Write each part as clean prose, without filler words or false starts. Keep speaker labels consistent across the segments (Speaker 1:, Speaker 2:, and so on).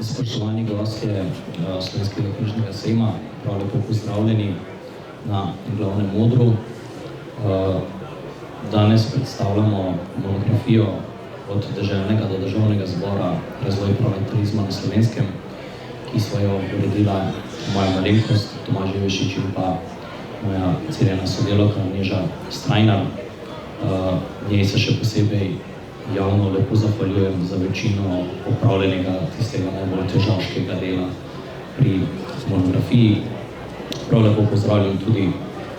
Speaker 1: Spoštovani gostje Slovenskega knjižnega sejma, prav lepo pozdravljeni na glavnem odru. Danes predstavljamo monografijo od deželnega do državnega zbora Razvoj parlamentarizma na Slovenskem, ki so jo uredila moja malenkost Tomaž Ivešič in pa moja cenjena sodelavka Neža Strajnar. Njej se še posebej javno lepo zahvaljujem za večino opravljenega tistega najbolj težavskega dela pri monografiji. Prav lepo pozdravljam tudi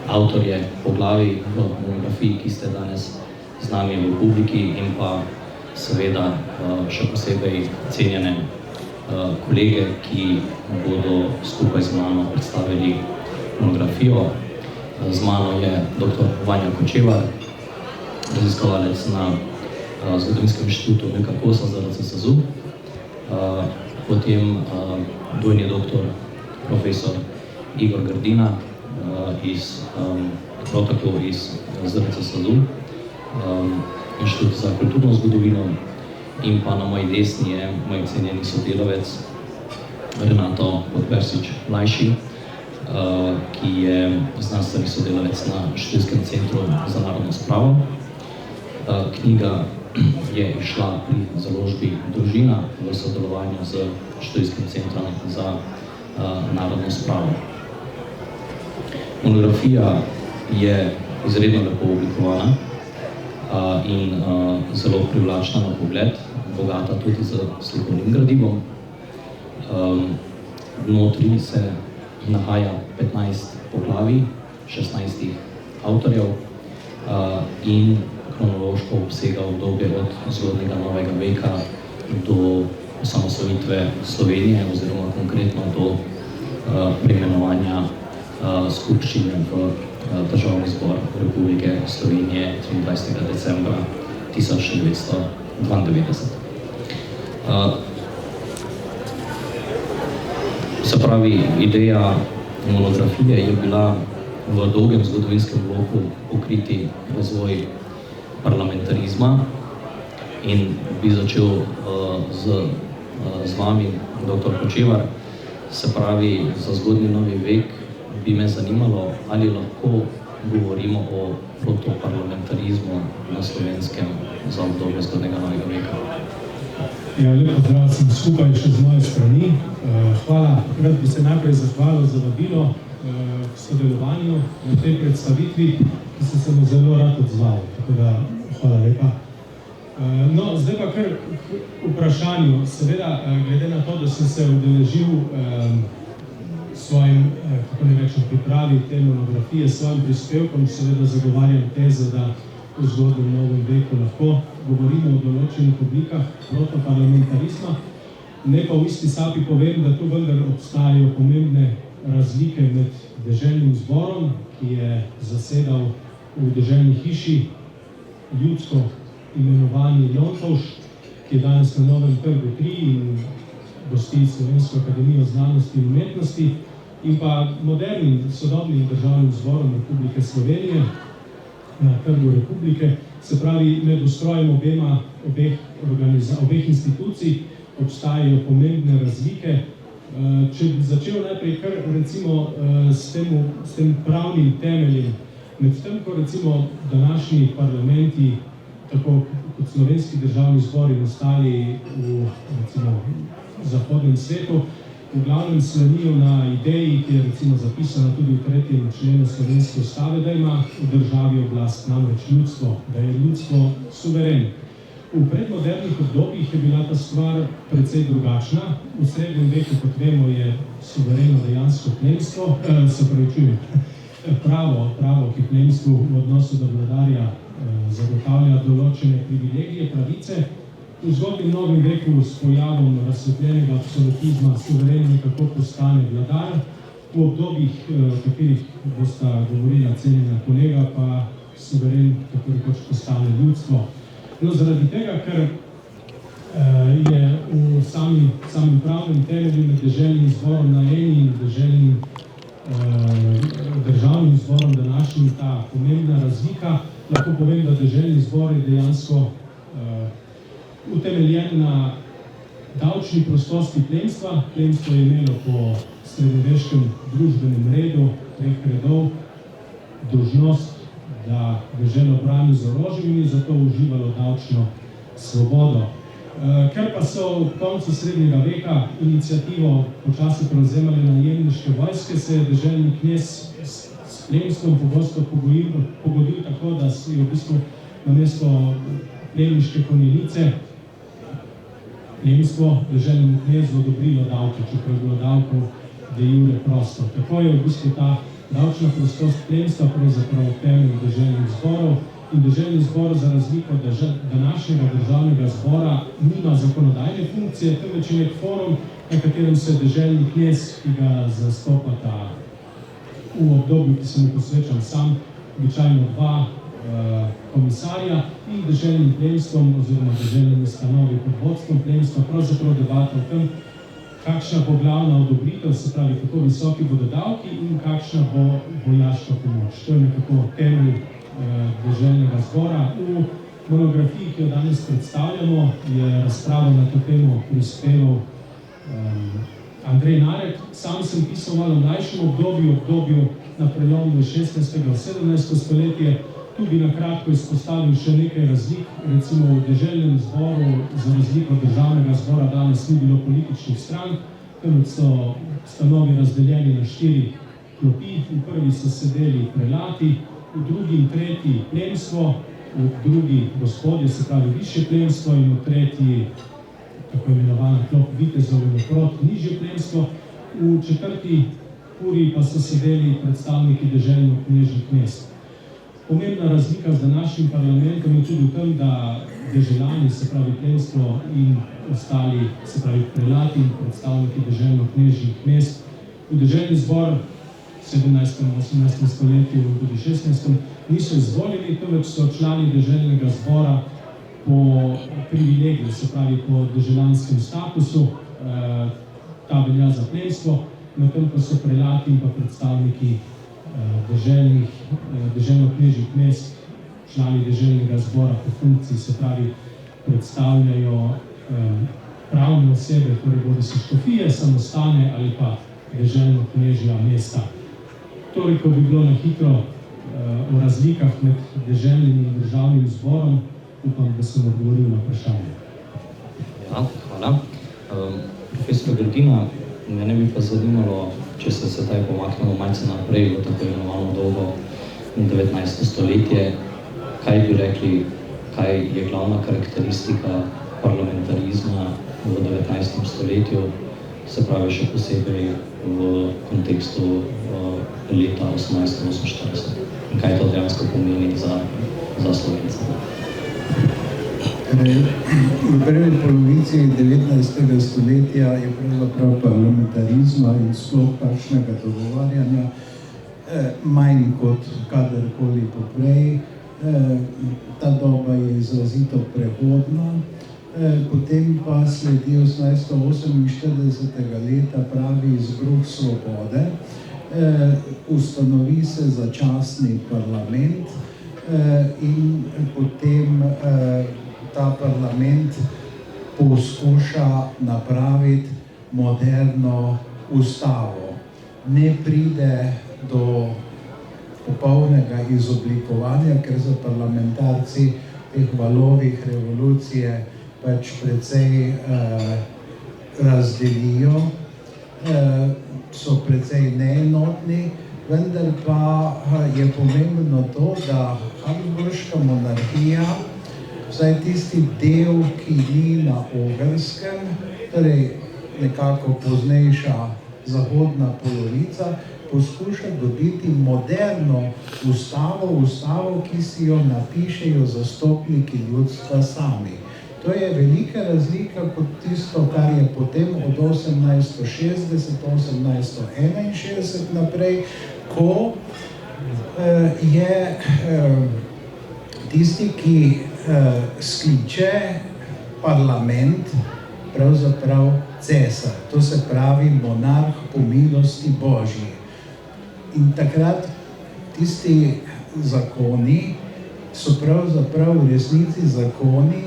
Speaker 1: avtorje poglavij v monografiji, ki ste danes z nami v publiki, in pa seveda še posebej cenjene kolege, ki bodo skupaj z mano predstavili monografijo. Z mano je dr. Vanja Kočevar, raziskovalec na Zgodovinskem inštitutu Milka Kosa ZRC SAZU, potem dvojni doktor profesor Igor Grdina, prav tako iz ZRC SAZU, Inštitut za kulturno zgodovino, in pa na moji desni je moj cenjeni sodelavec Renato Podpersič-Mlajši, ki je znanstveni sodelavec na Študijskem centru za narodno spravo. Knjiga je išla pri založbi Družina v sodelovanju z Študijskim centrom za narodno spravo. Monografija je izredno lepo oblikovana in zelo privlačna na pogled, bogata tudi z slikovnim gradivom. Notri se nahaja 15 poglavij, 16 avtorjev in kronološko obsega obdobje od zgodnjega novega veka do osamosvojitve Slovenije oziroma konkretno do preimenovanja skupščine v Državni zbor Republike Slovenije 23. decembra 1992. Se pravi, ideja monografije je bila v dolgem zgodovinskem bloku pokriti razvoj parlamentarizma in bi začel z vami, dr. Kočevar. Se pravi, za zgodnji novi vek bi me zanimalo, ali lahko govorimo o protoparlamentarizmu na Slovenskem za obdobje zgodnjega novega veka.
Speaker 2: Ja, lepo zdrav sem skupaj še z moje strani. Hvala, rad bi se najprej zahvalil za vabilo k sodelovanju na tej predstavitvi, ki sem se mu zelo rad odzval, tako da hvala lepa. No, zdaj pa kar vprašanju. Seveda, glede na to, da sem se udeležil svojim, kako ne rečem, pripravi te monografije, svojim prispevkom, seveda zagovarjam tezo, da v zgodnjem novem veku lahko govorimo o določenih oblikah protoparlamentarizma. Ne pa v isti sapi povem, da tu vendar obstajajo pomembne razlike med deželnim zborom, ki je zasedal v deželni hiši ljudsko imenovani Lontovž, ki je danes na Novem trgu 3 in gosti Slovensko akademijo znanosti in umetnosti, in pa modernim, sodobnim državnim zborom Republike Slovenije na Trgu Republike. Se pravi, med ustrojem obeh institucij obstajajo pomembne razlike. Če bi začel najprej kar recimo s tem pravnim temeljem, medtem ko recimo današnji parlamenti, tako kot slovenski državni zbori nastali v recimo zahodnem svetu, v glavnem slonijo na ideji, ki je recimo zapisana tudi v 3. členu slovenske ustave, da ima v državi oblast namreč ljudstvo, da je ljudstvo suveren. V predmodernih obdobjih je bila ta stvar precej drugačna. V srednjem veku, kot vemo, je suvereno dejansko plemstvo, pravo, ki plemstvu v odnosu do vladarja zagotavlja določene privilegije, pravice. V zgodnjem novem veku s pojavom razsvetljenega absolutizma suveren nekako postane vladar. V obdobjih, o katerih bosta govorila cenjena kolega, pa suveren tako rekoč postane ljudstvo. No, zaradi tega, ker je v samem pravnem temelju med deželnim zborom na eni in državnim zborom današnjim ta pomembna razlika, lahko povem, da deželni zbor je dejansko utemeljen na davčni prostosti plemstva. Plemstvo je imelo po srednjeveškem družbenem redu 3 redov dolžnost, da deželo brani z orožjem in zato uživalo davčno svobodo. Ker pa so v koncu srednjega veka iniciativo počasi prevzemali najemniške vojske, se je deželni knez s plemstvom pogosto pogodil tako, da si je v bistvu namesto plemniške konjenice plemstvo deželnemu knezu odobrilo davke, čeprav je bilo davkov de jure prosto. Tako je v bistvu ta davčna prostost plemstva pravzaprav temelj deželnih zborov in deželni zbor za razliko od današnjega državnega zbora nima zakonodajne funkcije, temveč je nek forum, na katerem se deželni knez, ki ga zastopata v obdobju, ki se mu posvečam sam, običajno 2 komisarja in deželnim plemstvom oziroma deželnimi stanovi pod vodstvom plemstva pravzaprav debata o tem, kakšna bo glavna odobritev, se pravi, kako visoki bodo davki in kakšna bo vojaška pomoč. To je nekako temelj deželnega zbora. V monografiji, ki jo danes predstavljamo, je razpravo na to temo prispeval Andrej Narek. Sam sem pisal malo v mlajšem obdobju na prelomu 16. in 17. stoletje. Tu bi na kratko izpostavil še nekaj razlik. Recimo v deželnem zboru, za razliko od državnega zbora, danes ni bilo političnih strank, temveč so stanovi razdeljeni na 4 klopi. V prvi so sedeli prelati, v drugi in tretji plemstvo, v drugi gospodje, se pravi višje plemstvo, in v tretji tako imenovana klop vitezov in oprot nižje plemstvo. V četrti kuriji pa so sedeli predstavniki deželno-knežjih mest. Pomembna razlika z današnjim parlamentom je tudi v tem, da deželani, se pravi plemstvo in ostali, se pravi prelati in predstavniki deželno-knežjih mest, v deželni zbor v 17. in 18. stoletju in tudi 16. niso izvoljeni, temveč so člani deželnega zbora po privilegiju, se pravi po deželanskem statusu. Ta velja za plemstvo, medtem ko so prelati in pa predstavniki deželno-knežjih mest, člani deželnega zbora po funkciji, se pravi predstavljajo pravne osebe, torej bodisi škofije, samostane ali pa deželno-knežja mesta. Toliko bi bilo na hitro o razlikah med deželnim in državnim zborom. Upam, da sem odgovoril na vprašanje.
Speaker 1: Ja, hvala. Profesor Grdina, mene bi pa zanimalo, če se sedaj pomaknemo malce naprej v tako imenovano dolgo 19. stoletje, kaj bi rekli, kaj je glavna karakteristika parlamentarizma v 19. stoletju, se pravi še posebej v kontekstu leta 1848 in kaj to dejansko pomeni za Slovence.
Speaker 3: V prvi polovici 19. stoletja je pravzaprav parlamentarizma in sploh takšnega dogovarjanja manj kot kadarkoli poprej. Ta doba je izrazito prehodna, potem pa sledi 1848. leta pravi izbruh svobode, ustanovi se začasni parlament in potem ta parlament poskuša napraviti moderno ustavo. Ne pride do popolnega izoblikovanja, ker so parlamentarci teh valovih revolucije pač precej razdelijo, so precej neenotni, vendar pa je pomembno to, da Habsburška monarhija, vsaj tisti del, ki ni na Ogrskem, torej nekako poznejša zahodna polovica, poskuša dobiti moderno ustavo, ki si jo napišejo zastopniki ljudstva sami. To je velika razlika kot tisto, kar je potem od 1860, 1861 naprej, ko je tisti, ki skliče parlament, pravzaprav cesar, to se pravi monarh po milosti Božji. In takrat tisti zakoni so pravzaprav v resnici zakoni,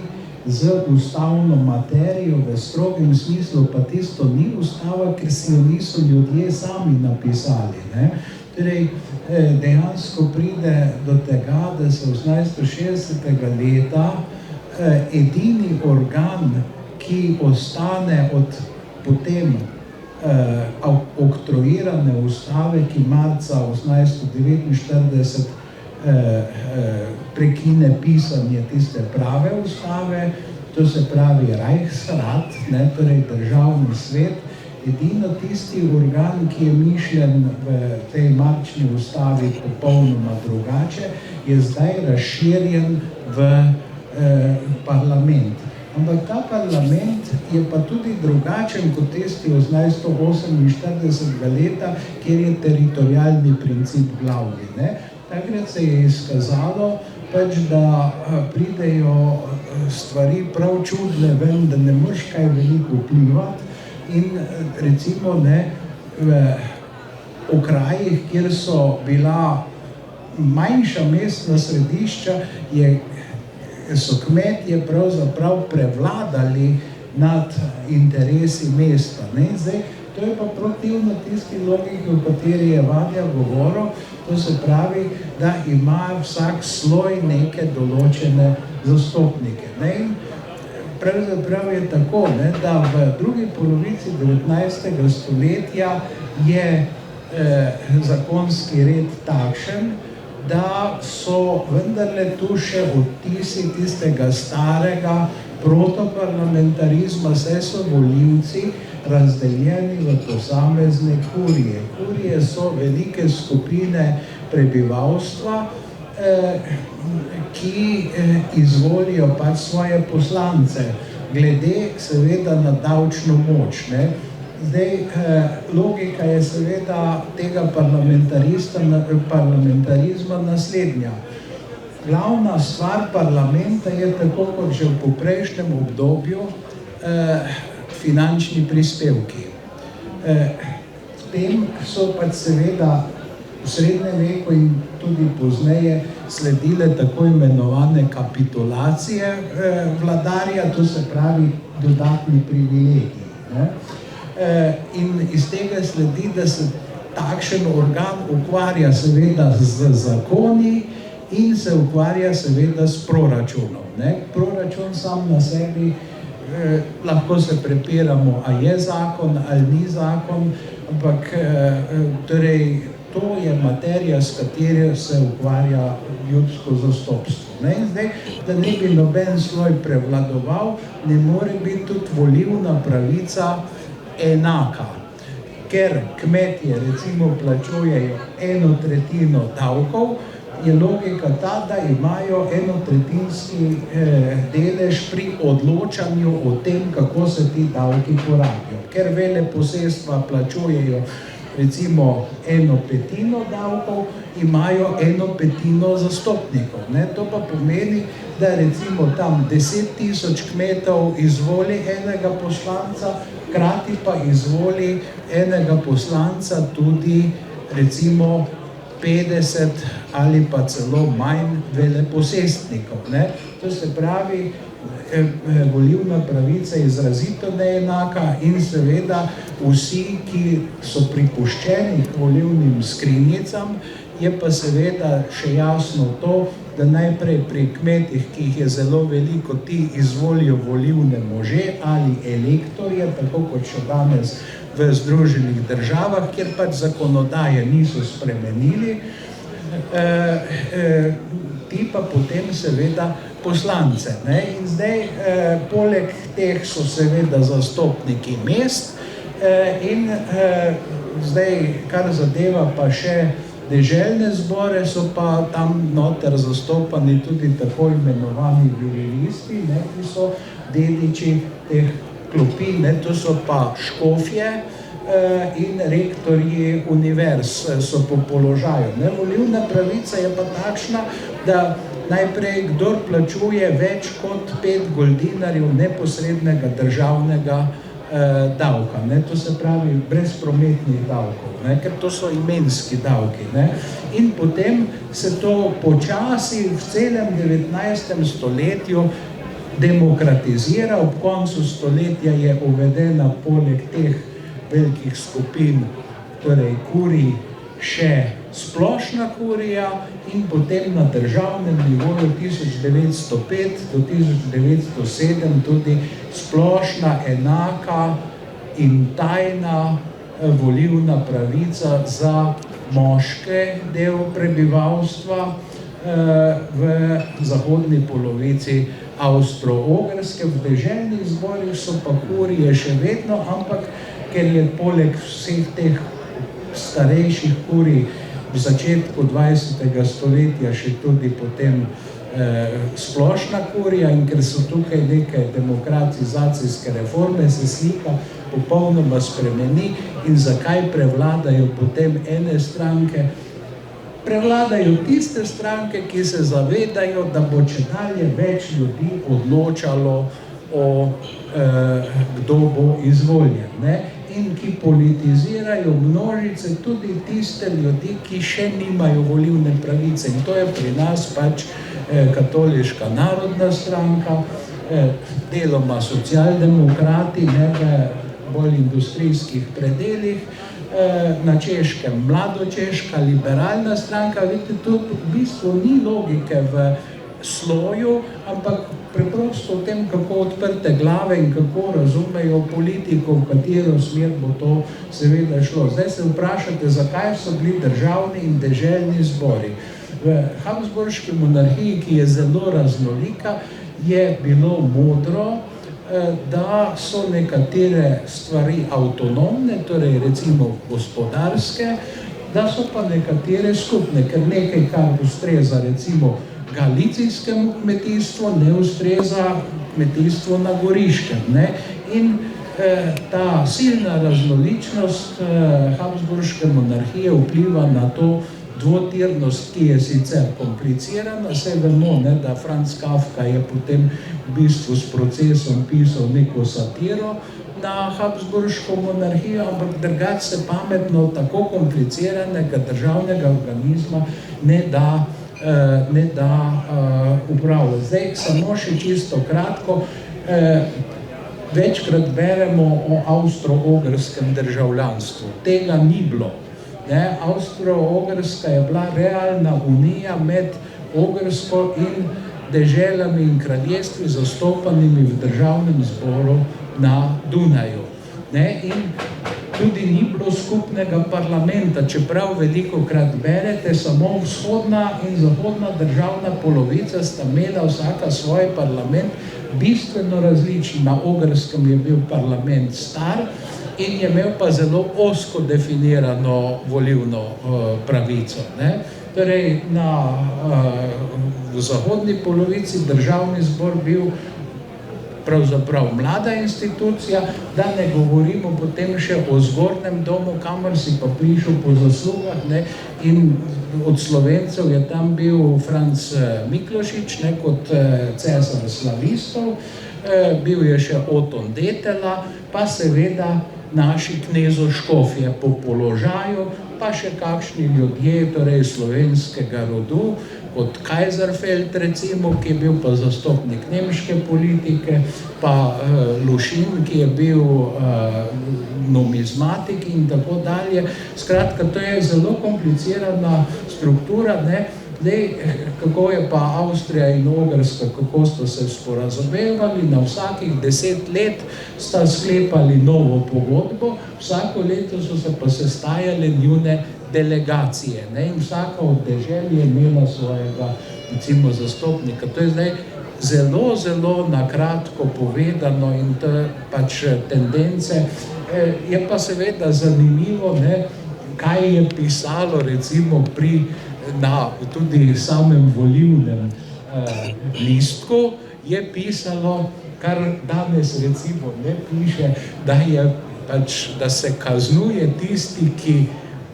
Speaker 3: z ustavno materijo v strogem smislu, pa tisto ni ustava, ker si jo niso ljudje sami napisali. Ne? Torej, dejansko pride do tega, da se 1860. leta edini organ, ki ostane od potem oktroirane ustave, ki marca 1849 prekine pisanje tiste prave ustave, to se pravi Reichsrat, ne, torej državni svet, edino tisti organ, ki je mišljen v tej marčni ustavi popolnoma drugače, je zdaj razširjen v parlament. Ampak ta parlament je pa tudi drugačen kot tisti 1848. leta, kjer je teritorialni princip glavni. Ne? Takrat se je izkazalo, pač, da pridejo stvari prav čudne ven, da ne moreš kaj veliko vplivati. In recimo v okrajih, kjer so bila manjša mestna središča, so kmetje pravzaprav prevladali nad interesi mesta. Ne? Zdaj, to je pa protivno tisti logiki, o kateri je Vadja govoril, to se pravi, da ima vsak sloj neke določene zastopnike. Ne? In pravzaprav je tako, ne, da v drugi polovici 19. stoletja je zakonski red takšen, da so vendarle tu še odtisi tistega starega protoparlamentarizma, saj so volivci razdeljeni v posamezne kurije. Kurije so velike skupine prebivalstva, ki izvolijo pač svoje poslance, glede seveda na davčno moč. Ne? Zdaj, logika je seveda tega parlamentarizma naslednja. Glavna stvar parlamenta je, tako kot že v poprejšnjem obdobju, finančni prispevki. Tem so pač seveda v srednjem veku in tudi pozneje sledile tako imenovane kapitulacije vladarja, to se pravi dodatni privilegiji. Ne? In iz tega sledi, da se takšen organ ukvarja seveda z zakoni in se ukvarja seveda s proračunom. Ne? Proračun sam na sebi, lahko se prepiramo, a je zakon ali ni zakon, ampak torej, to je materija, s katero se ukvarja ljudsko zastopstvo. Ne? Zdaj, da ne bi noben sloj prevladoval, ne more biti tudi volilna pravica enaka. Ker kmetje recimo plačujejo 1/3 davkov, je logika ta, da imajo 1/3 delež pri odločanju o tem, kako se ti davki porabijo. Ker veleposestva plačujejo recimo 1/5 davkov, imajo 1/5 zastopnikov. Ne? To pa pomeni, da recimo tam 10.000 kmetov izvoli enega poslanca, hkrati pa izvoli enega poslanca tudi recimo 50 ali pa celo manj veleposestnikov. Ne? To se pravi, volilna pravica je izrazito neenaka in seveda vsi, ki so pripuščeni k volilnim skrinjicam, je pa seveda še jasno to, da najprej pri kmetih, ki jih je zelo veliko, ti izvolijo volilne može ali elektorje, tako kot še danes v Združenih državah, kjer pač zakonodaje niso spremenili, ti pa potem seveda poslance. Ne? In zdaj, poleg teh so seveda zastopniki mest in zdaj, kar zadeva pa še deželne zbore, so pa tam noter zastopani tudi tako imenovani vilisti, ki so dediči teh klopi, to so pa škofje in rektorji univerz so po položaju. Volilna pravica je pa takšna, da najprej kdor plačuje več kot 5 goldinarjev neposrednega državnega davka. To se pravi brez prometnih davkov, ker to so imenski davki. In potem se to počasi v celem 19. stoletju demokratizira. Ob koncu stoletja je uvedena poleg teh velikih skupin, torej kurij, še splošna kurija in potem na državnem nivoju 1905 do 1907 tudi splošna, enaka in tajna volilna pravica za moške del prebivalstva v zahodni polovici Avstro-Ogrske. V deželnih zborih so pa kurije še vedno, ampak ker je poleg vseh teh starejših kurij v začetku 20. stoletja še tudi potem splošna kurija in ker so tukaj neke demokratizacijske reforme, se slika popolnoma spremeni. In zakaj prevladajo potem ene stranke? Prevladajo tiste stranke, ki se zavedajo, da bo čedalje več ljudi odločalo o kdo bo izvoljen, ne? In ki politizirajo množice, tudi tiste ljudi, ki še nimajo volilne pravice. In to je pri nas pač Katoliška narodna stranka, deloma socialdemokrati, ne, v bolj industrijskih predelih, na Češkem mladočeška liberalna stranka. Vidite, tu v bistvu ni logike v sloju, ampak preprosto v tem, kako odprte glave in kako razumejo politiko, v katero smer bo to seveda šlo. Zdaj se vprašate, zakaj so bili državni in deželni zbori. V Habsburški monarhiji, ki je zelo raznolika, je bilo modro, da so nekatere stvari avtonomne, torej recimo gospodarske, da so pa nekatere skupne, ker nekaj, kar ustreza recimo galicijskemu kmetijstvu, ne ustreza kmetijstvu na Goriškem, ne? In ta silna raznoličnost Habsburške monarhije vpliva na to dvotirnost, ki je sicer komplicirana. Saj vemo, ne, da Franz Kafka je potem v bistvu s procesom pisal neko satiro na Habsburško monarhijo, ampak drugače se pametno tako kompliciranega državnega organizma ne da upravljati. Zdaj, samo še čisto kratko, večkrat beremo o avstro-ogrskem državljanstvu. Tega ni bilo. Avstro-Ogrska je bila realna unija med Ogrsko in deželami in kraljestvi, zastopanimi v državnem zboru na Dunaju. In tudi ni bilo skupnega parlamenta, čeprav velikokrat berete, samo vzhodna in zahodna državna polovica sta imela vsaka svoj parlament, bistveno različen. Na Ogrskem je bil parlament star in je imel pa zelo ozko definirano volilno pravico. Torej, v zahodni polovici državni zbor bil pravzaprav mlada institucija, da ne govorimo potem še o zgornjem domu, kamor si pa prišel po zaslugah, in od Slovencev je tam bil Franc Miklošič, kot cesar slavistov, bil je še Oton Detela, pa seveda naši knezoškofje po položaju, pa še kakšni ljudje, torej slovenskega rodu, kot Kaiserfeld recimo, ki je bil pa zastopnik nemške politike, pa Lušin, ki je bil numizmatik in tako dalje. Skratka, to je zelo komplicirana struktura. Kako je pa Avstrija in Ogrska, kako sta se sporazumevali, na vsakih 10 let sta sklepali novo pogodbo, vsako leto so se pa sestajale njune delegacije, in vsaka od dežel je imela svojega, recimo, zastopnika. To je zdaj zelo, zelo na kratko povedano in to je pač tendence. Je pa seveda zanimivo, kaj je pisalo recimo na tudi samem volilnem listku, je pisalo, kar danes recimo ne piše, da se kaznuje tisti, ki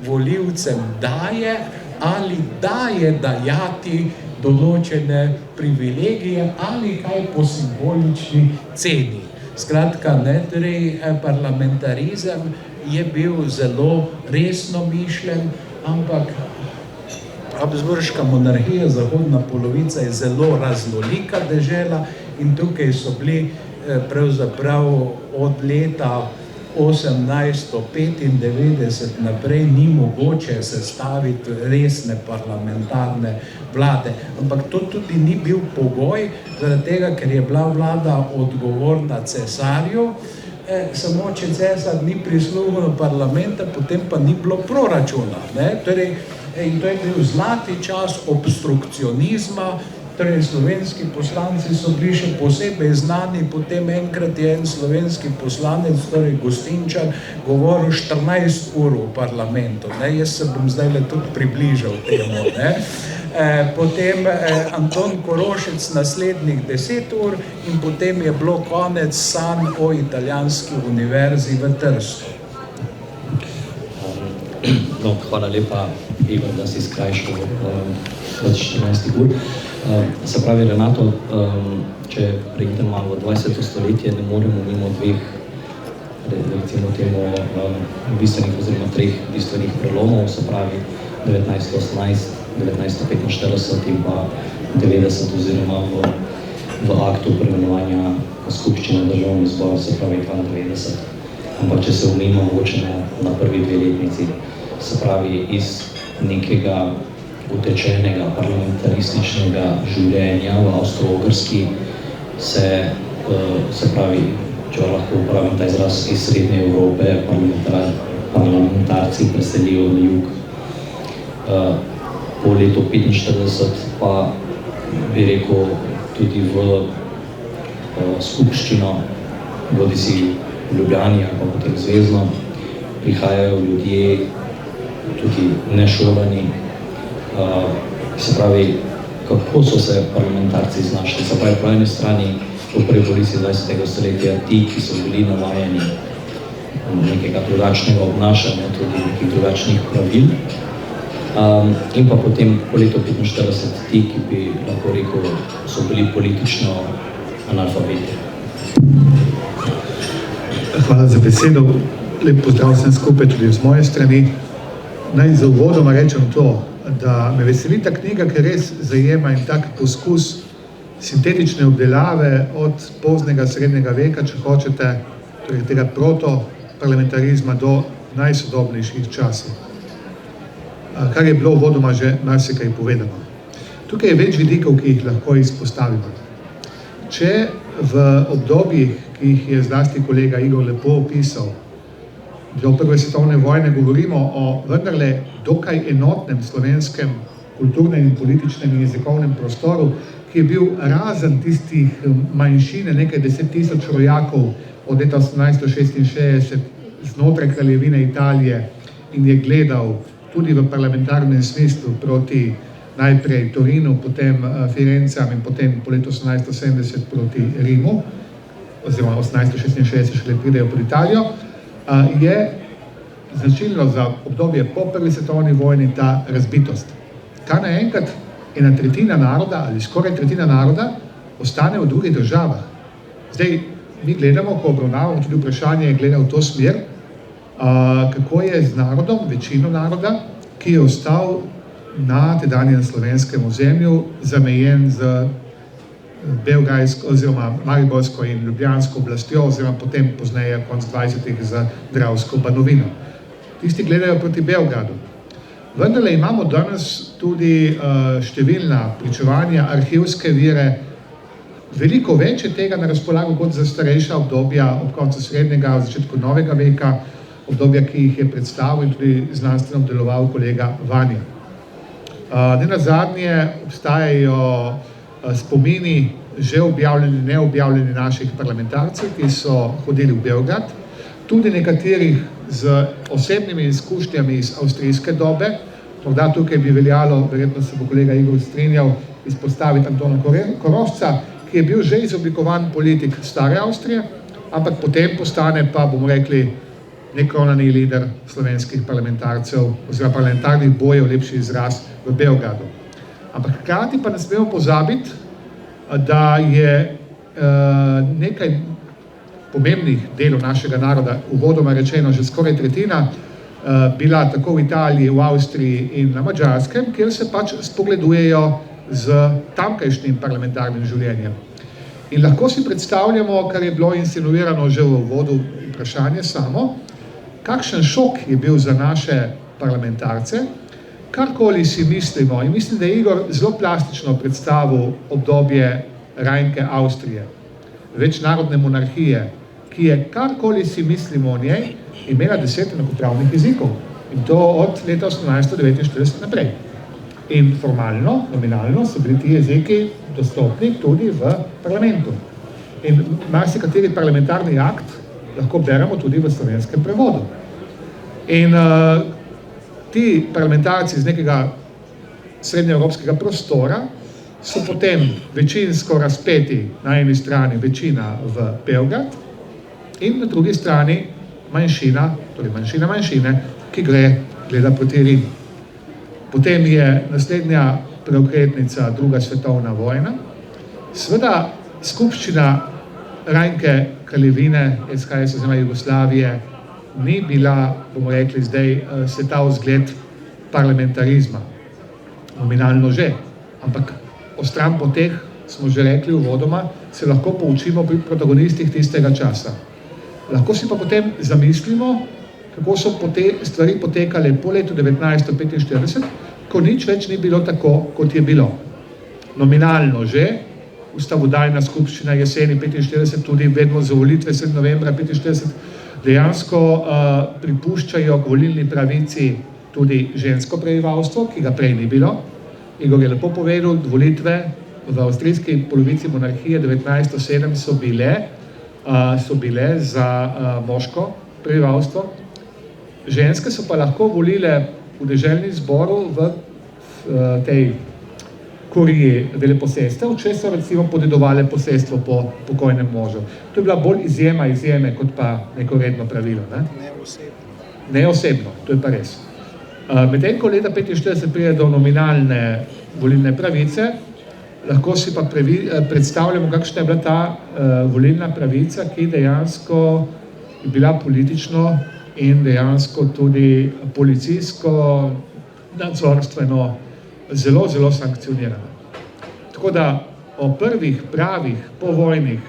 Speaker 3: volivcem daje ali daje dajati določene privilegije ali kaj po simbolični ceni. Skratka, torej parlamentarizem je bil zelo resno mišljen, ampak Habsburška monarhija, zahodna polovica, je zelo raznolika dežela in tukaj so bili pravzaprav od leta 1895 naprej ni mogoče sestaviti resne parlamentarne vlade. Ampak to tudi ni bil pogoj, zaradi tega, ker je bila vlada odgovorna cesarju, samo če cesar ni prisluhnil parlamenta, potem pa ni bilo proračuna. Torej, in to je bil zlati čas obstrukcionizma, torej slovenski poslanci so bili še posebej znani, potem enkrat je en slovenski poslanec, torej Gostinčan, govoril 14 ur v parlamentu. Jaz se bom zdaj tudi približal temu. Potem Anton Korošec naslednjih 10 ur in potem je bilo konec sanj o italijanski univerzi v Trstu.
Speaker 1: No, hvala lepa, Igor, da si skrajšal 14 ur. Se pravi, Renato, če preidemo malo v 20. stoletje, ne moremo mimo dveh, recimo temu, bistvenih oziroma treh bistvenih prelomov, se pravi 1918, 1945 in pa 90 oziroma v aktu preimenovanja skupščine Državni zbor, se pravi 92. Ampak če se omejimo mogoče na prvi dve letnici, se pravi iz nekega utečenega parlamentarističnega življenja v Avstro-Ogrski se pravi, če lahko uporabim ta izraz, iz Srednje Evrope parlamentarci preselijo na jug. Po letu 1945 pa bi rekel tudi v skupščino, bodisi v Ljubljani ali pa potem zvezno, prihajajo ljudje tudi nešolani. Se pravi, kako so se parlamentarci znašli? Se pravi, po eni strani v prvi polovici 20. stoletja ti, ki so bili navajeni nekega drugačnega obnašanja, tudi nekih drugačnih pravil, in pa potem po letu 1945 ti, ki bi lahko rekel, so bili politično analfabeti.
Speaker 4: Hvala za besedo. Lep pozdrav vsem skupaj tudi z moje strani. Naj za uvodoma rečem to, da me veseli ta knjiga, ker res zajema in tak poskus sintetične obdelave od poznega srednjega veka, če hočete, torej tega protoparlamentarizma do najsodobnejših časov. Kar je bilo uvodoma že marsikaj povedano. Tukaj je več vidikov, ki jih lahko izpostavimo. Če v obdobjih, ki jih je zlasti kolega Igor lepo opisal, do prve svetovne vojne govorimo o vendarle dokaj enotnem slovenskem kulturnem in političnem in jezikovnem prostoru, ki je bil razen tistih manjšine, nekaj 10.000 rojakov od leta 1866 znotraj kraljevine Italije in je gledal tudi v parlamentarnem smislu proti najprej Torinu, potem Firencam in potem po letu 1870 proti Rimu, oziroma 1866 šele pridejo pod Italijo, je značilno za obdobje po prvi svetovni vojni ta razbitost. Kar naenkrat ena tretjina naroda ali skoraj tretjina naroda ostane v drugih državah. Zdaj, mi gledamo, ko obravnavamo tudi vprašanje, gleda v to smer, kako je z narodom, večino naroda, ki je ostal na tedanjem slovenskem ozemlju, zamejen z beograjsko oziroma mariborsko in ljubljansko oblastjo oziroma potem pozneje konc 20. z Dravsko banovino. Tisti gledajo proti Beogradu. Vendarle imamo danes tudi številna pričevanja, arhivske vire, veliko več je tega na razpolago kot za starejša obdobja ob koncu srednjega, v začetku novega veka, obdobja, ki jih je predstavil in tudi znanstveno obdeloval kolega Vanja. Nenazadnje obstajajo spomini že objavljeni, neobjavljeni naših parlamentarcev, ki so hodili v Beograd, tudi nekaterih z osebnimi izkušnjami iz avstrijske dobe. Morda tukaj bi veljalo, verjetno se bo kolega Igor strinjal, izpostaviti Antona Korošca, ki je bil že izoblikovan politik stare Avstrije, ampak potem postane pa, bomo rekli, nekronani lider slovenskih parlamentarcev oziroma parlamentarnih bojev, lepši izraz, v Beogradu. Ampak hkrati pa ne smemo pozabiti, da je nekaj pomembnih delov našega naroda, uvodoma rečeno že skoraj tretjina, bila tako v Italiji, v Avstriji in na Madžarskem, kjer se pač spogledujejo z tamkajšnjim parlamentarnim življenjem. In lahko si predstavljamo, kar je bilo insinuirano že v uvodu vprašanje samo, kakšen šok je bil za naše parlamentarce, karkoli si mislimo. In mislim, da je Igor zelo plastično predstavil obdobje Rajnke Avstrije, večnarodne monarhije, ki je, karkoli si mislimo o njej, imela 10 enakopravnih jezikov. In to od leta 1849 naprej. In formalno, nominalno so bili ti jeziki dostopni tudi v parlamentu. In marsikateri parlamentarni akt lahko beremo tudi v slovenskem prevodu. In ti parlamentarci iz nekega srednjeevropskega prostora so potem večinsko razpeti na eni strani večina v Beograd in na drugi strani manjšina, torej manjšina manjšine, ki gre gleda proti Rimu. Potem je naslednja preokretnica druga svetovna vojna. Seveda skupščina Rajnke Kraljevine, SHS oziroma Jugoslavije, ni bila, bomo rekli zdaj, svetav vzgled parlamentarizma. Nominalno že, ampak o stranpoteh, smo že rekli uvodoma, se lahko poučimo pri protagonistih tistega časa. Lahko si pa potem zamislimo, kako so stvari potekale po letu 1945, ko nič več ni bilo tako, kot je bilo. Nominalno že, ustavodajna skupščina jeseni 1945, tudi vedno za volitve 7. novembra 1945, dejansko pripuščajo k volilni pravici tudi žensko prebivalstvo, ki ga prej ni bilo. Igor je lepo povedal, volitve v avstrijski polovici monarhije 1907 so bile za moško prebivalstvo. Ženske so pa lahko volile v deželni zboru v tej kuriji veleposestev, če so recimo podedovale posestvo po pokojnem možu. To je bila bolj izjeme, kot pa neko redno pravilo. Neosebno, to je pa res. Medtem ko leta 1945 pride do nominalne volilne pravice, lahko si pa predstavljamo, kakšna je bila ta volilna pravica, ki dejansko je bila politično in dejansko tudi policijsko, nadzorstveno zelo, zelo sankcionirana. Tako da o prvih pravih povojnih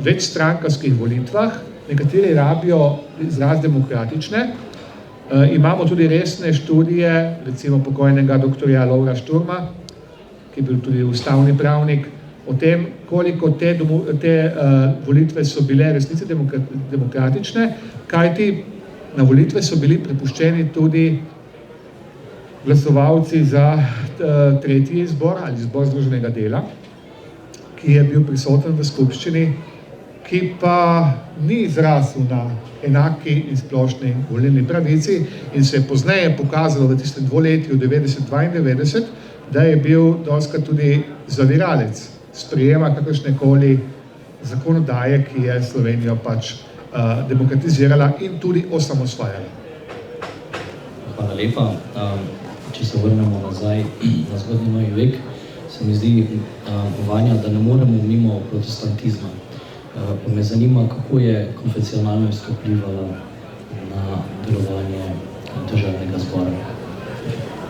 Speaker 4: večstrankarskih volitvah nekateri rabijo izraz demokratične. Imamo tudi resne študije, recimo pokojnega doktorja Lovra Šturma, ki je bil tudi ustavni pravnik, o tem, koliko te volitve so bile resnice demokratične, kajti na volitve so bili prepuščeni tudi glasovalci za tretji izbor ali izbor združenega dela, ki je bil prisoten v skupščini, ki pa ni izrasel na enaki in splošni volilni pravici in se je pozneje pokazalo v tistem dvoletju 90-92, da je bil dostikrat tudi zaviralec sprejema kakršnekoli zakonodaje, ki je Slovenijo pač demokratizirala in tudi osamosvajala.
Speaker 1: Hvala lepa. Če se vrnemo nazaj na zgodnji novi vek, se mi zdi, Vanja, da ne moremo mimo protestantizma. Pa me zanima, kako je konfesionalnost vplivala na delovanje državnega zbora.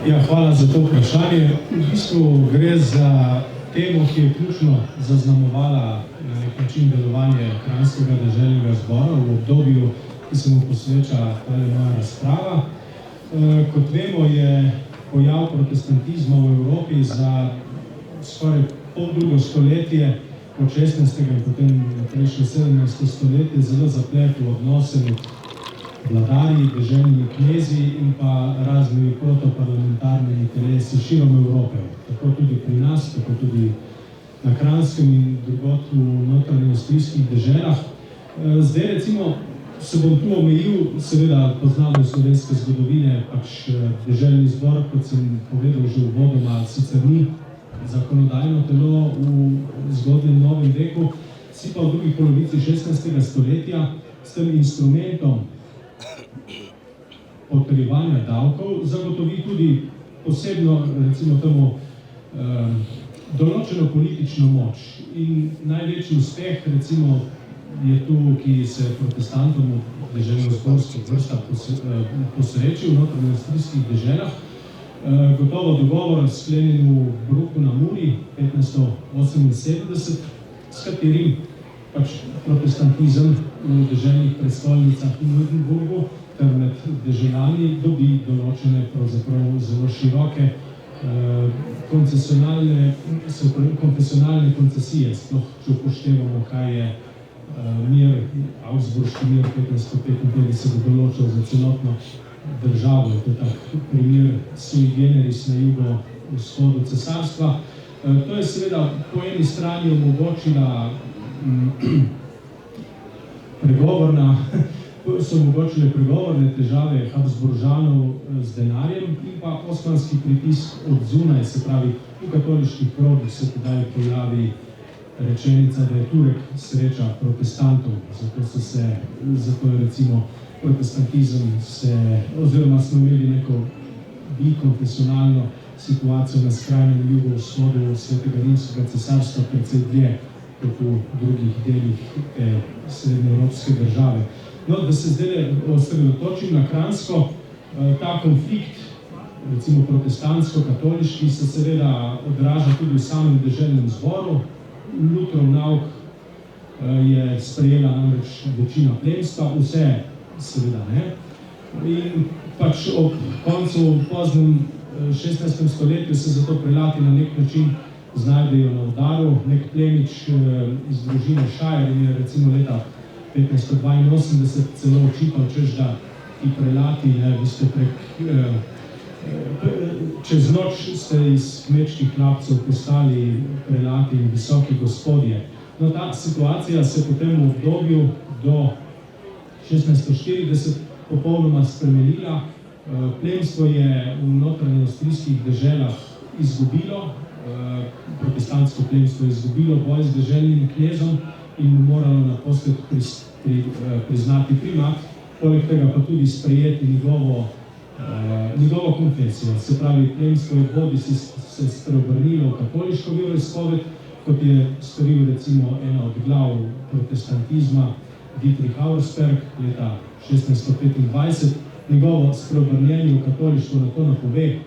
Speaker 2: Ja, hvala za to vprašanje. V bistvu gre za temo, ki je ključno zaznamovala na nek način delovanje Kranjskega deželnega zbora v obdobju, ki se mu posveča tale moja razprava. Kot vemo, je pojav protestantizma v Evropi za skoraj poldrugo stoletje, od 16. in potem prejšnje 17. stoletje, zelo zapletel odnose med vladarji, deželnimi knezi in pa raznimi protoparlamentarnimi telesi širom Evrope. Tako tudi pri nas, tako tudi na Kranjskem in drugod v notranjoavstrijskih deželah. Zdaj recimo se bom tu omejil, seveda poznamo slovenske zgodovine, pač deželni zbor, kot sem povedal že uvodoma, sicer ni zakonodajno telo v zgodnjem novem veku, si pa v drugi polovici 16. stoletja s tem instrumentom potrjevanja davkov zagotovi tudi posebno, recimo temu, določeno politično moč. In največji uspeh, recimo, je tu, ki se protestantom v deželno-zborskih vrstah posrečil v notranjoavstrijskih deželah, Gotovo dogovor sklenjen v Bruku na Muri 1578, s katerim pač protestantizem v deželnih prestolnicah in v Edinburgu ter med deželani dobi določene pravzaprav zelo široke konfesionalne koncesije, sploh če upoštevamo, kaj je Augsburški mir 1555 določil za celotno državo. Je to tak primer sui generis na jugovzhodu cesarstva. To je seveda po eni strani omogočila pregovorne težave Habsburžanov z denarjem in pa osmanski pritisk od zunaj, se pravi, v katoliških krogih se tedaj pojavi rečenica, da je Turek sreča protestantov. Zato je recimo protestantizem oziroma smo imeli neko bikonfesionalno situacijo na skrajnem jugovzhodu Svetega rimskega cesarstva precej dlje kot v drugih delih srednjeevropske države. No, da se zdaj osredotočim na Kranjsko, ta konflikt, recimo protestantsko-katoliški, se seveda odraža tudi v samem deželnem zboru. Lutrov nauk je sprejela namreč večina plemstva, vse seveda ne. In pač ob koncu poznem 16. stoletju se zato prelati na nek način znajdejo na udaru. Nek plemič iz družine Šajer in je recimo leta 1582 celo očital, češ da ti prelati, vi ste čez noč ste iz kmečkih hlapcev postali prelati in visoki gospodje. No, ta situacija se potem v obdobju do 1640 popolnoma spremenila. Plemstvo je v notranjoavstrijskih deželah izgubilo, protestantsko plemstvo je izgubilo boj z deželnim knezom in moralo naposled priznati primat, poleg tega pa tudi sprejeti njegovo konfesijo. Se pravi, plemstvo je bodisi se spreobrnilo v katoliško veroizpoved, kot je storil recimo ena od glav protestantizma, Dietrich Auersperg, leta 1625. Njegovo spreobrnjenje v katolištvo na to napove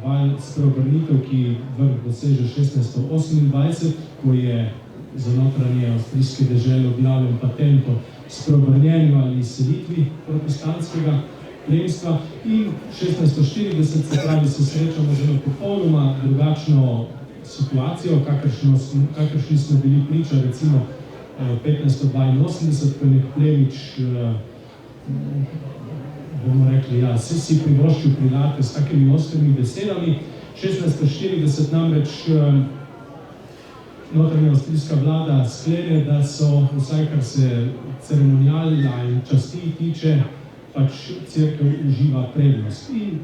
Speaker 2: val spreobrnitev, ki vrh doseže 1628, ko je za notranje avstrijske dežele objavljen patent o spreobrnjenju ali izselitvi protestantskega plemstva. In 1640, se pravi, se srečamo z eno popolnoma drugačno situacijo, kakršni smo bili priča recimo 1582, ko je nek plemič, bomo rekli, si privoščil prilate s takimi ostrimi besedami. 1640 namreč notranja avstrijska vlada sklene, da so, vsaj kar se ceremonialna in časti tiče, pač cerkev uživa prednost. In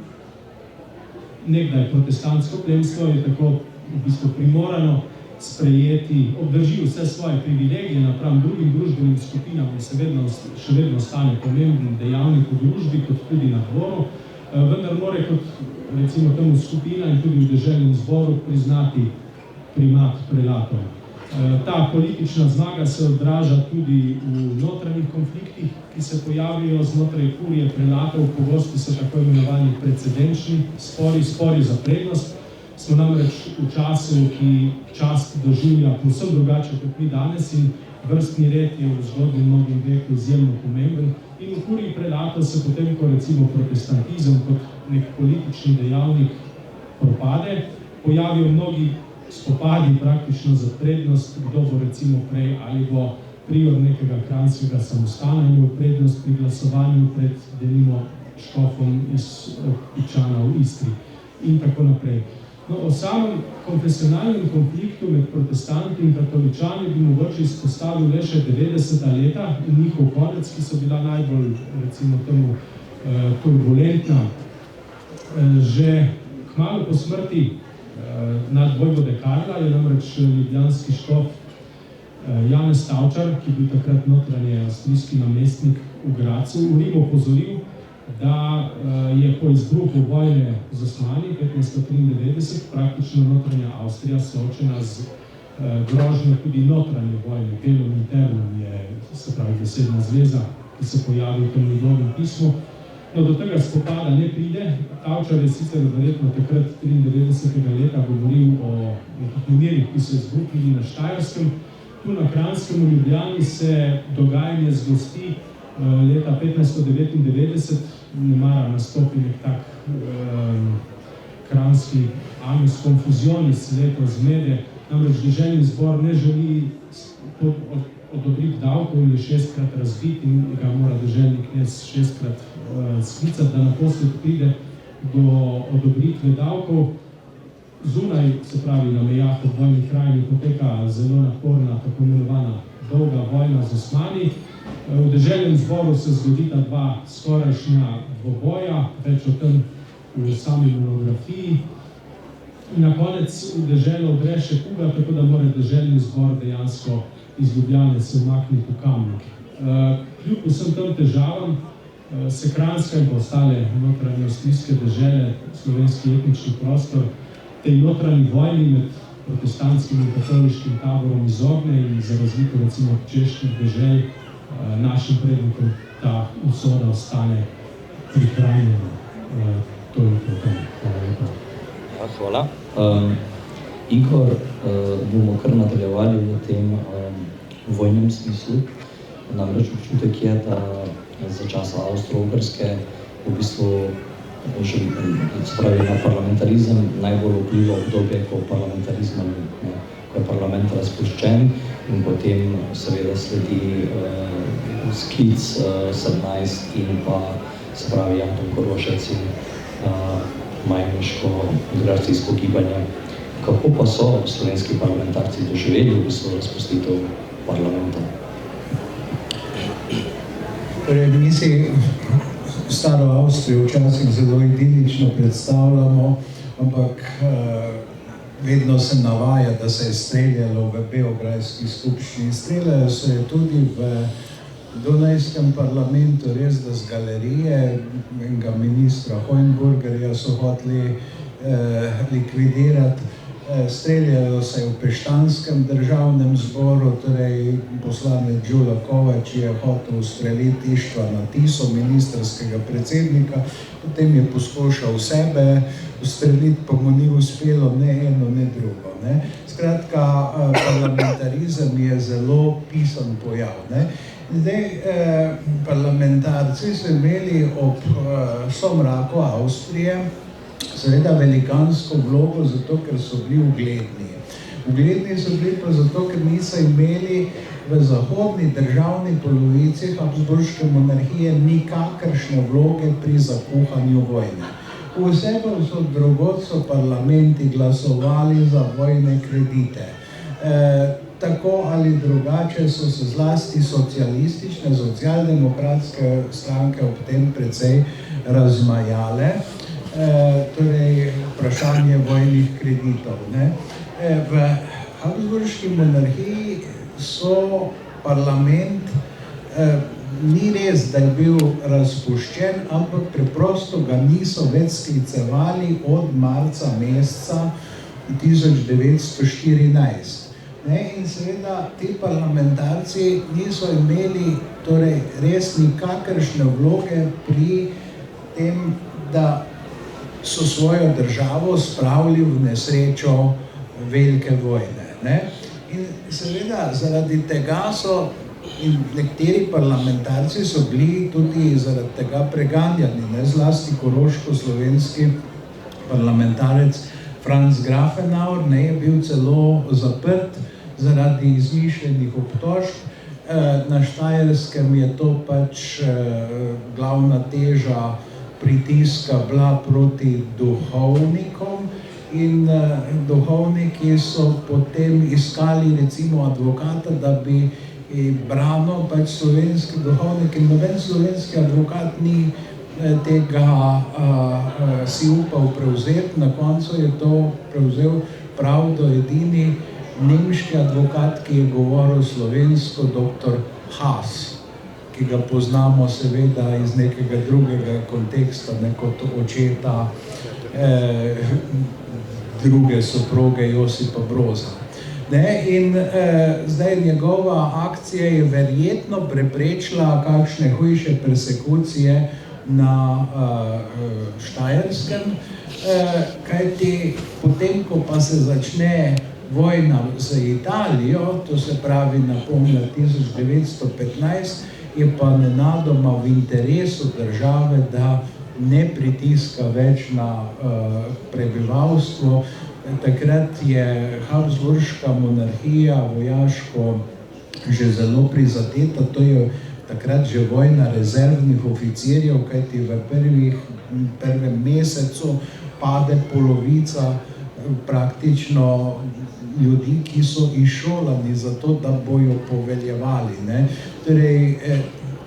Speaker 2: nekdaj protestantsko plemstvo je tako v bistvu primorano sprejeti, obdrži vse svoje privilegije napram drugim družbenim skupinam in se še vedno ostane pomemben dejavnik v družbi, kot tudi na dvoru, vendar more kot recimo temu skupina in tudi v deželnem zboru priznati primat prelatov. Ta politična zmaga se odraža tudi v notranjih konfliktih, ki se pojavijo znotraj kurije prelatov, pogosto so tako imenovani precedenčni spori za prednost. Smo namreč v času, ki čast doživlja povsem drugače kot mi danes in vrstni red je v zgodnjem mnogem veku izjemno pomemben. In v kuriji prelatov se potem, ko recimo protestantizem kot nek politični dejavnik propade, pojavijo mnogi spopadi praktično za prednost, kdo bo recimo prej ali bo prior nekega kranjskega samostana imel prednost pri glasovanju pred denimo škofom iz Pičana v Istri in tako naprej. No, o samem konfesionalnem konfliktu med protestanti in katoličani bi mogoče izpostavil le še 90. leta in njihov konec, ki so bila najbolj, recimo temu, turbulentna. Že kmalu po smrti nadvojvode Karla je namreč ljubljanski škof Janez Tavčar, ki je bil takrat notranje avstrijski namestnik v Gracu, v Rimu opozoril, da je po izbruhu vojne z Osmani 1593 praktično notranja Avstrija soočena z grožnjo tudi notranje vojne. Bellum Internum je, se pravi, besedna zveza, ki se pojavi v tem njegovem pismu. No, do tega spopada ne pride. Tavčar je sicer verjetno takrat 93. leta govoril o nekih nemirih, ki so izbruhnili na Štajerskem. Tu na Kranjskem v Ljubljani se dogajanje zgosti leta 1599, nemara nastopi nek tak kranjski annus confuzionis, leto zmede, namreč deželni zbor ne želi odobriti davkov in je 6-krat razbit in ga mora deželni knez 6-krat sklicati, da naposled pride do odobritve davkov. Zunaj, se pravi na mejah v vojni krajini, poteka zelo naporna, tako imenovana dolga vojna z Osmani. V deželnem zboru se zgodita dva skorajšnja dvoboja, več o tem v sami monografiji. Na konec v deželo odre še kuga, tako da mora deželni zbor dejansko iz Ljubljane se umakniti v Kamnik. Kljub vsem tem težavam se Kranjska in pa ostale notranje avstrijske dežele, slovenski etnični prostor, tej notranji vojni med protestantskim in katoliškim taborom izogne in za razliko recimo čeških dežel našim prednikom ta usoda ostane prihranjena. Toliko o tem. Hvala lepa.
Speaker 1: Ja, hvala. Igor, bomo kar nadaljevali v tem vojnem smislu. Namreč občutek je, da za časa Avstro-Ogrske v bistvu spravi na parlamentarizem najbolj vpliva obdobje, ko je parlament razpuščen in potem seveda sledi sklic 17 in pa se pravi Anton Korošec in majniško migracijsko gibanje. Kako pa so slovenski parlamentarci doživeli v bistvu razpustitev parlamenta?
Speaker 3: Torej, mi si staro Avstrijo včasih zelo idilično predstavljamo, ampak vedno se navaja, da se je streljalo v Beograjski skupščini. Streljajo se tudi v Dunajskem parlamentu, res da z galerije enega ministra Hohenburgerja so hoteli likvidirati. Streljajo se v Peštanskem državnem zboru, torej poslanec Đula Kovač je hotel ustreliti Ištvana Tiso, ministrskega predsednika, potem je poskušal sebe ustreliti, pa mu ni uspelo ne eno, ne drugo. Skratka, parlamentarizem je zelo pisan pojav. Zdaj, parlamentarci so imeli ob somraku Avstrije seveda velikansko vlogo, zato ker so bili ugledni. Ugledni so bili pa zato, ker niso imeli v zahodni državni polovici Habsburške monarhije nikakršne vloge pri zakuhanju vojne. Vse so drugod so parlamenti glasovali za vojne kredite. Tako ali drugače so se zlasti socialistične, socialdemokratske stranke ob tem precej razmajale. Torej vprašanje vojnih kreditov. V Habsburški monarhiji so parlament, ni res, da je bil razpuščen, ampak preprosto ga niso več sklicevali od marca meseca 1914. In seveda ti parlamentarci niso imeli torej res nikakršne vloge pri tem, da so svojo državo spravili v nesrečo velike vojne. In seveda zaradi tega so in nekateri parlamentarci so bili tudi zaradi tega preganjani, zlasti koroško-slovenski parlamentarec Franz Grafenauer je bil celo zaprt zaradi izmišljenih obtožb. Na Štajerskem je to pač glavna teža pritiska bila proti duhovnikom in duhovniki so potem iskali recimo advokata, da bi branil pač slovenski duhovnik in noben slovenski advokat ni tega si upal prevzeti. Na koncu je to prevzel pravdo edini nemški advokat, ki je govoril slovensko, dr. Haas, ki ga poznamo seveda iz nekega drugega konteksta, kot očeta druge soproge Josipa Broza. In zdaj njegova akcija je verjetno preprečila kakšne hujše persekucije na Štajerskem, kajti potem, ko pa se začne vojna z Italijo, to se pravi na pomlad 1915, je pa nenadoma v interesu države, da ne pritiska več na prebivalstvo. Takrat je Habsburška monarhija vojaško že zelo prizadeta, to je takrat že vojna rezervnih oficirjev, kajti v prvem mesecu pade polovica praktično ljudi, ki so izšolani za to, da bojo poveljevali. Torej,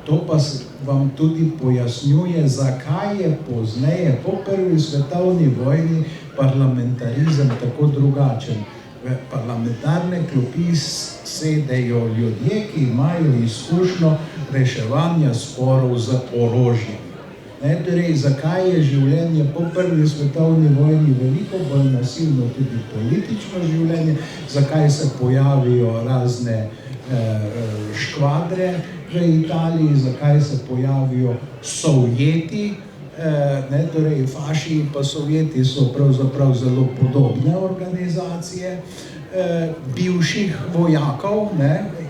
Speaker 3: to pa vam tudi pojasnjuje, zakaj je pozneje, po prvi svetovni vojni, parlamentarizem tako drugačen. V parlamentarne klopi sedejo ljudje, ki imajo izkušnjo reševanja sporov z orožjem. Torej, zakaj je življenje po prvi svetovni vojni veliko bolj nasilno, tudi politično življenje, zakaj se pojavijo razne škvadre v Italiji, zakaj se pojavijo sovjeti, torej faši pa sovjeti so pravzaprav zelo podobne organizacije bivših vojakov,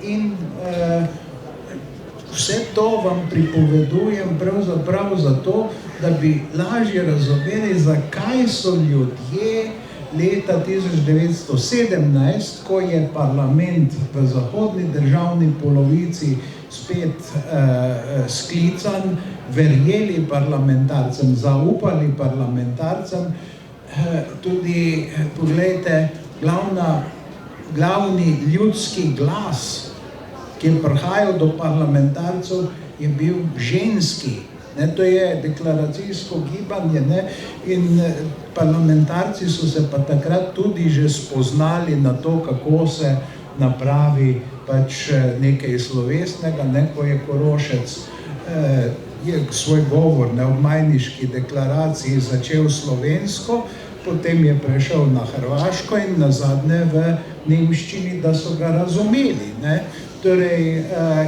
Speaker 3: in vse to vam pripovedujem pravzaprav zato, da bi lažje razumeli, zakaj so ljudje leta 1917, ko je parlament v zahodni državni polovici spet sklican, verjeli parlamentarcem, zaupali parlamentarcem. Tudi, poglejte, glavni ljudski glas, ki je prihajal do parlamentarcev, je bil ženski. To je deklaracijsko gibanje, in parlamentarci so se pa takrat tudi že spoznali na to, kako se napravi pač nekaj slovesnega, ko je Korošec je svoj govor na obmajniški deklaraciji začel slovensko, potem je prešel na hrvaško in nazadnje v nemščini, da so ga razumeli. Torej,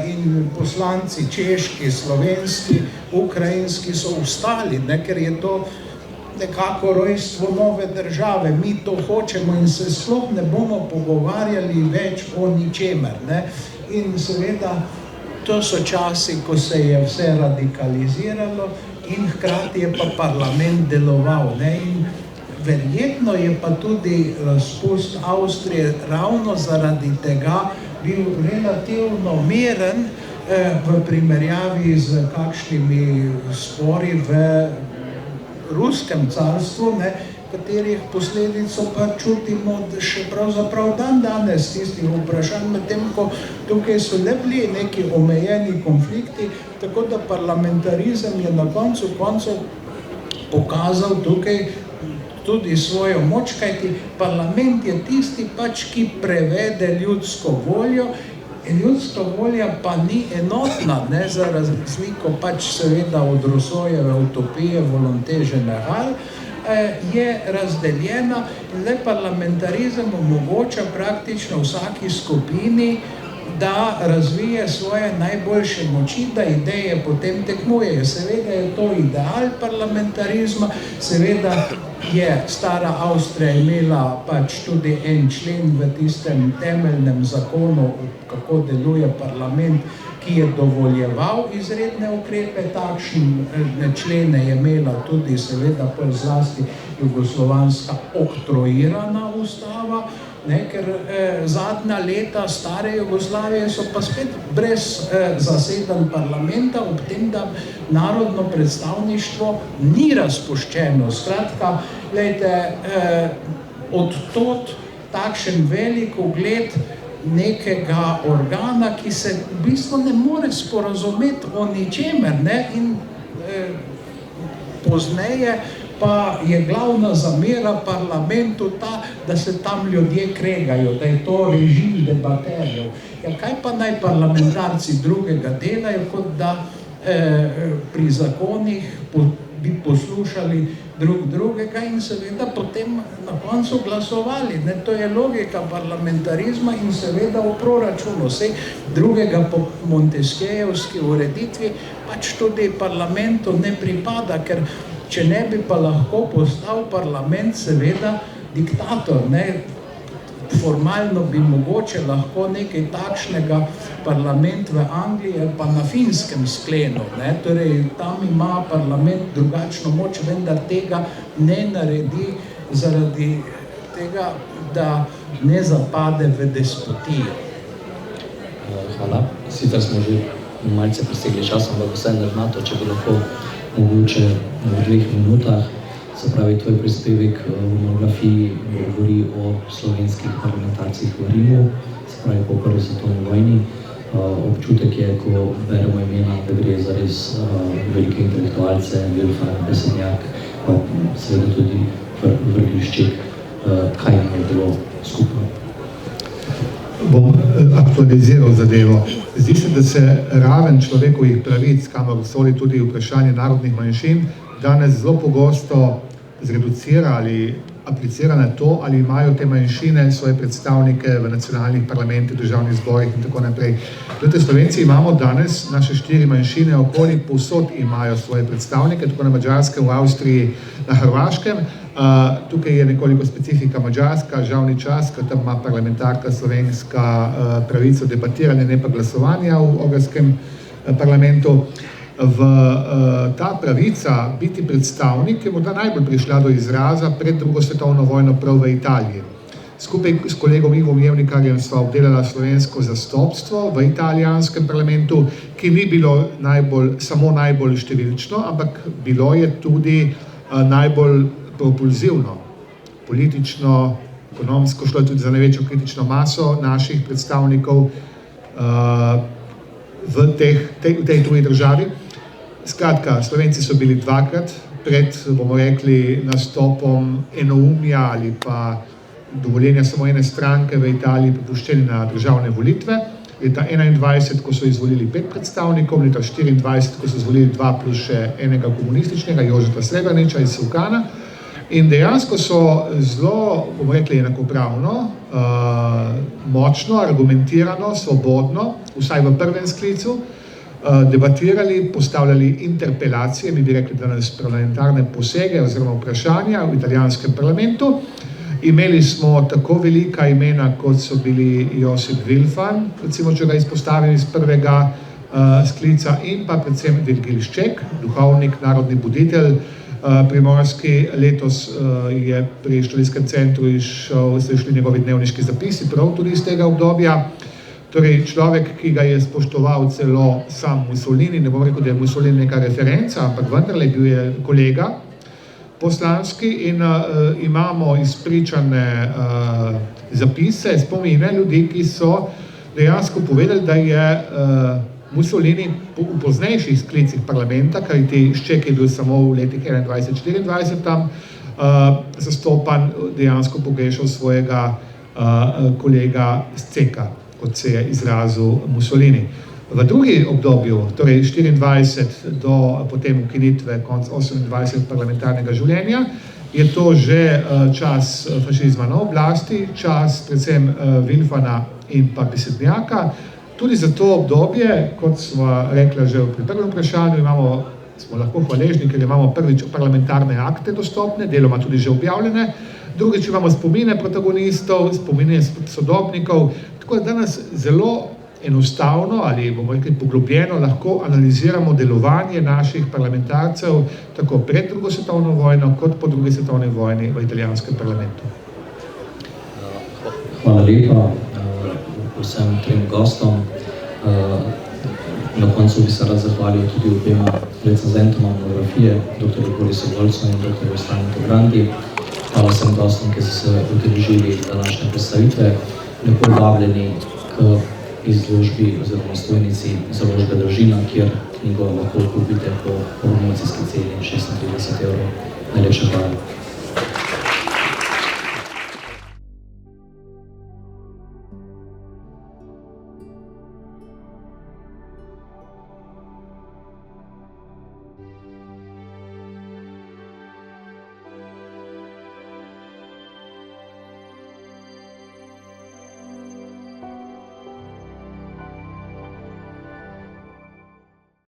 Speaker 3: in poslanci češki, slovenski, ukrajinski so vstali, ker je to nekako rojstvo nove države. Mi to hočemo in se sploh ne bomo pogovarjali več o ničemer. In seveda, to so časi, ko se je vse radikaliziralo in hkrati je pa parlament deloval. In verjetno je pa tudi razpust Avstrije ravno zaradi tega bil relativno miren v primerjavi z kakšnimi spori v Ruskem carstvu, katerih posledico pa čutimo še pravzaprav dan danes tistih vprašanj, medtem ko tukaj so le bili neki omejeni konflikti, tako da parlamentarizem je na koncu koncev pokazal tukaj tudi svojo moč, kajti parlament je tisti pač, ki prevede ljudsko voljo, in ljudska volja pa ni enotna, za razliko pač seveda od Rousseaujeve utopije volonté générale, je razdeljena in le parlamentarizem omogoča praktično vsaki skupini, da razvije svoje najboljše moči, da ideje potem tekmujejo. Seveda je to ideal parlamentarizma, seveda je stara Avstrija imela pač tudi en člen v tistem temeljnem zakonu, kako deluje parlament, ki je dovoljeval izredne ukrepe, takšne člene je imela tudi seveda zlasti jugoslovanska oktroirana ustava, ker zadnja leta stare Jugoslavije so pa spet brez zasedanj parlamenta, ob tem, da narodno predstavništvo ni razpuščeno. Skratka, odtod takšen velik ugled nekega organa, ki se v bistvu ne more sporazumeti o ničemer, in pozneje pa je glavna zamera parlamentu ta, da se tam ljudje kregajo, da je to režim debaterjev. Kaj pa naj parlamentarci drugega delajo, kot da pri zakonih bi poslušali drug drugega in seveda potem na koncu glasovali. Ne? To je logika parlamentarizma in seveda v proračunu. Vse drugega po Montesquiejevski ureditvi pač tudi parlamentu ne pripada, ker če ne bi pa lahko postal parlament seveda diktator, ne? Formalno bi mogoče lahko nekaj takšnega parlament v Angliji pa na Finskem sklenil, ne? Torej tam ima parlament drugačno moč, vendar tega ne naredi zaradi tega, da ne zapade v despotijo.
Speaker 1: Hvala. Sicer smo že malce presegli čas, ampak vseeno Renato, če bi lahko mogoče v 2 minutah. Se pravi, tvoj prispevek v monografiji govori o slovenskih parlamentarcih v Rimu, se pravi po prvi svetovni vojni. Občutek je, ko beremo imena, da gre za res velike intelektualce, Vilfan, Besednjak, pa seveda tudi Vrglišček. Kaj jim je bilo skupno?
Speaker 4: Bom aktualiziral zadevo. Zdi se, da se raven človekovih pravic, kamor sodi tudi vprašanje narodnih manjšin, danes zelo pogosto zreducira ali aplicira na to, ali imajo te manjšine svoje predstavnike v nacionalnih parlamentih, državnih zborih in tako naprej. Glede, Slovenci imamo danes naše 4 manjšine okoli, povsod imajo svoje predstavnike, tako na Madžarskem, v Avstriji, na Hrvaškem. Tukaj je nekoliko specifika Madžarska, žal ni čas, ker tam ima parlamentarka slovenska pravico debatiranja, ne pa glasovanja v ogrskem parlamentu. Ta pravica biti predstavnik je morda najbolj prišla do izraza pred drugo svetovno vojno prav v Italiji. Skupaj s kolegom Ivom Jevnikarjem sva obdelala slovensko zastopstvo v italijanskem parlamentu, ki ni bilo samo najbolj številčno, ampak bilo je tudi najbolj propulzivno, politično, ekonomsko, šlo je tudi za največjo kritično maso naših predstavnikov v tej tuji državi. Skratka, Slovenci so bili 2-krat pred, bomo rekli, nastopom enoumja ali pa dovoljenja samo ene stranke v Italiji prepuščeni na državne volitve. Leta 21, ko so izvolili 5 predstavnikov, leta 24, ko so izvolili 2 plus še enega komunističnega, Jožeta Srebrniča iz Sovkana. In dejansko so zelo, bomo rekli, enakopravno, močno, argumentirano, svobodno, vsaj v prvem sklicu, debatirali, postavljali interpelacije, mi bi rekli danes parlamentarne posege oziroma vprašanja v italijanskem parlamentu. Imeli smo tako velika imena, kot so bili Josip Vilfan, recimo, če ga izpostavim iz prvega sklica, in pa predvsem Vrglišček, duhovnik, narodni buditelj, primorski. Letos je pri študijskem centru išli njegovi dnevniški zapisi, prav tudi iz tega obdobja. Torej, človek, ki ga je spoštoval celo sam Mussolini, ne bom rekel, da je Mussolini neka referenca, ampak vendarle bil je kolega poslanski in imamo izpričane zapise, spomine ljudi, ki so dejansko povedali, da je Mussolini v poznejših sklicih parlamenta, kajti Šček je bil samo v letih 21-24 tam zastopan, dejansko pogrešal svojega kolega Sceka, kot se je izrazil Mussolini. V drugi obdobju, torej 24 do potem ukinitve konc 28 parlamentarnega življenja, je to že čas fašizma na oblasti, čas predvsem Vilfana in pa Besednjaka. Tudi za to obdobje, kot smo rekla že pri prvem vprašanju, smo lahko hvaležni, ker imamo prvič parlamentarne akte dostopne, deloma tudi že objavljene, drugič imamo spomine protagonistov, spomine sodobnikov, tako da danes zelo enostavno ali bomo rekli poglobljeno lahko analiziramo delovanje naših parlamentarcev tako pred drugo svetovno vojno kot po drugi svetovni vojni v italijanskem parlamentu.
Speaker 1: Hvala lepa vsem 3 gostom. Na koncu bi se rad zahvalil tudi obema recenzentoma monografije, dr. Borisu Golcu in dr. Stanku Grandi. Hvala vsem gostom, ki so se udeležili današnje predstavitve. Lepo vabljeni k izložbi oziroma stojnici založbe Držina, kjer knjigo lahko kupite po promocijski ceni 36 €. Najlepša hvala.